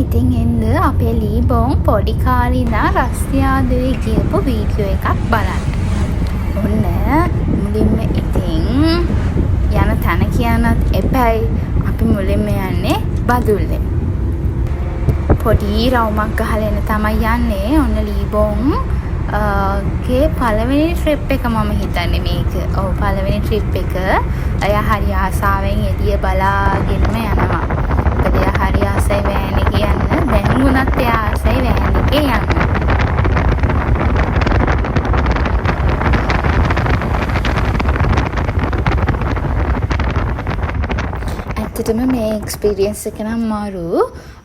ඉතින් එන්න අපේ ලීබෝන් පොඩි කාලේ ඉඳන් රස්තියාදුවේ ගියපු වීඩියෝ එකක් බලන්න. ඔන්න මුලින්ම ඉතින් යන තැන කියන්නත් එපැයි අපි මුලින්ම යන්නේ බදුල්ලේ. පොඩි රවුමක් ගහලා එන තමයි යන්නේ. ඔන්න ලීබෝන් ගේ පළවෙනි ට්‍රිප් එක මම හිතන්නේ මේක. ඔව් පළවෙනි ට්‍රිප් එක. එයා හරි ආසාවෙන් එළිය බලාගෙනම යනවා. මොකද එයා හරි ආසයි වෑන් එකේ යන්න. දැන් වුණත් එයා ආසයි වෑන් එකේ යන්න. ඇත්තටම මේ එක්ස්පීරියන්ස් එක නම් මාරු.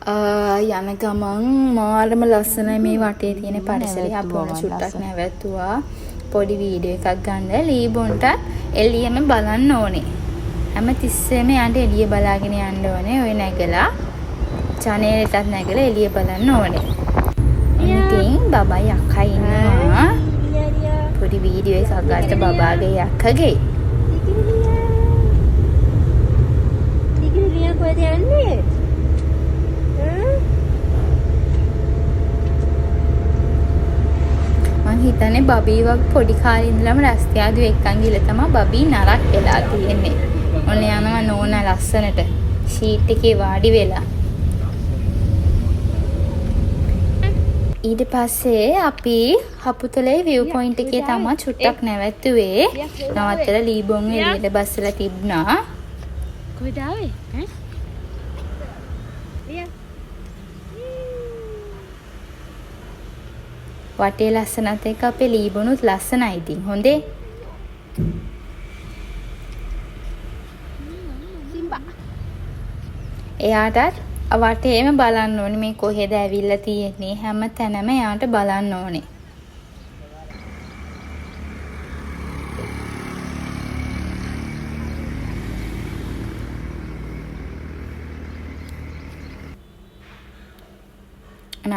යන ගමන් මාරම ලස්සනයි මේ වටේ තියෙන පරිසරය. අපි ඕන චුට්ටක් නැවැත්තුවා පොඩි වීඩියෝ එකක් ගන්න. ලීබොන්ට එළියම බලන්න ඕනේ. හැම තිස්සෙම යන්න එළිය බලාගෙන යන්න ඕනේ. ඔය නැගලා ජනේලෙටත් නැගලා එළිය බලන්න ඕනේ. ඉතින් බබයි අක්කයි ඉන්නවා. පොඩි වීඩියෝ එකක් ගත්ත බබාගේ අක්කගේ. කොහෙද යන්නේ? මං හිතන්නේ බබී වගේ පොඩි කාලේ ඉඳලම රස්තියාදු එක්කන් ගිහලා තමයි බබී නරක් වෙලා තියෙන්නේ. ඔන්න යනවා නෝනා ලස්සනට ෂීට් එකේ වාඩි වෙලා. ඊට පස්සේ අපි හපුතලේ view point එකේ තමයි චුට්ටක් නැවැත්තුවේ. නවත්තලා ලීබොන් එළියට බස්සලා තිබුණා. කොහෙද ආවේ? වටේ ලස්සනත් එක්ක අපේ ලීබොනුත් ලස්සනයි ඉතින් හොඳේ. සිම්බා. එයාටත් වටේම බලන්න ඕනේ මේ කොහෙද ඇවිල්ලා තියෙන්නේ හැම තැනම එයාට බලන්න ඕනේ.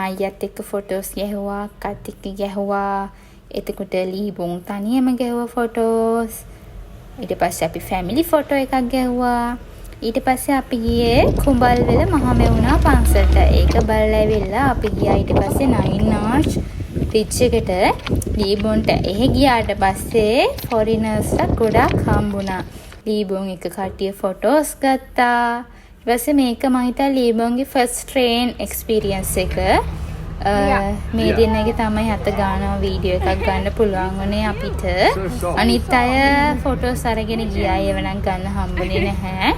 අයියත් එක්ක ෆොටෝස් ගැහුවා, අක්කත් එක්ක ගැහුවා. එතකොට ලීබොන් තනියම ගැහුවා ෆොටෝස්. ඊට පස්සේ අපි ෆැමිලි ෆොටෝ එකක් ගැහුවා. ඊට පස්සේ අපි ගියේ කුඹල්වල මහමෙවුනා පන්සලට. ඒක බලලා ඇවිල්ලා අපි ගියා ඊට පස්සේ 9 ආර්ච් රිච් එකට. ලීබොන්ට එහෙ ගියාට පස්සේ ෆොරිනර්ස්ලා ගොඩක් හම්බුණා. ලීබොන් එක කට්ටිය ෆොටෝස් ගත්තා. ඊපස්සේ මේක මම හිතා ලීබොන්ගේ ෆස්ට් ට්‍රේන් එක්ස්පීරියන්ස් එක. මේ දිනේක තමයි හත ගානවා වීඩියෝ එකක් ගන්න පුළුවන් වුණේ අපිට. අනිත් අය ෆොටෝස් අරගෙන ගියා. ඒව නම් ගන්න හම්බුනේ නැහැ.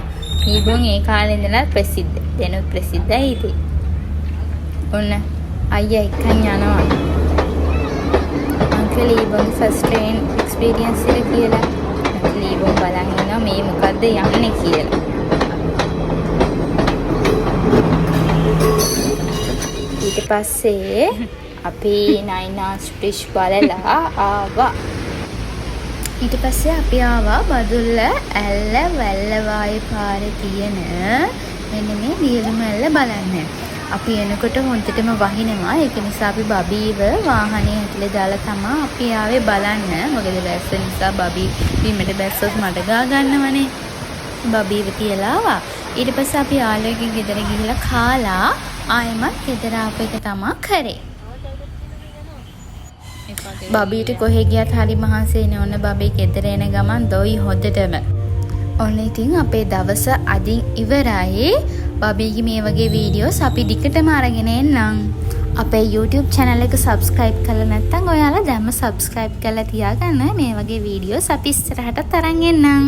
ලීබොන් ඒ කාලේ ඉඳලා ප්‍රසිද්ධ. දැනුත් ප්‍රසිද්ධයි ඉතින්. ඔන්න අයියා එක්කන් යනවා. අංකල් ලීබොන්ගේ ෆස්ට් ට්‍රේන් එක්ස්පීරියන්ස් එක කියලා. ලීබොන් බලන් ඉන්නවා මේ මොකද්ද යන්නේ කියලා. ඊට පස්සේ අපි 9 ආර්ච් බ්‍රිජ් බලලා ආවා. ඊට පස්සේ අපි ආවා බදුල්ල ඇල්ල වැල්ලවායි පාරේ තියෙන මෙන්න මේ දියලුම ඇල්ල බලන්න. අපි එනකොට හොන්දටම වහිනවා. ඒක නිසා අපි බබීව වාහනේ ඇතුලේ දාලා තමයි අපි ආවේ බලන්න. මොකද වැස්ස නිසා බබී බිමට බැස්සොත් මඩ ගා ගන්නවනේ. බබීව තියලා ආවා. ඊට පස්සේ අපි යාළුවෙක්ගේ ගෙදර ගිහිල්ලා කාලා ආයෙමත් ගෙදර ආපු එක තමයි කරේ. බබීට කොහෙ ගියත් හරි මහන්සියනේ. ඔන්න බබී ගෙදර එන ගමන් දොයි හොදටම. ඔන්න ඉතින් අපේ දවස අදින් ඉවරයි. බබීගේ මේ වගේ වීඩියෝස් අපි දිගටම අරගෙන එන්නම්. අපේ YouTube channel එක subscribe කරලා නැත්නම් ඔයාලා දැම්ම subscribe කරලා තියාගන්න. මේ වගේ වීඩියෝස් අපි ඉස්සරහට තරන් එන්නම්.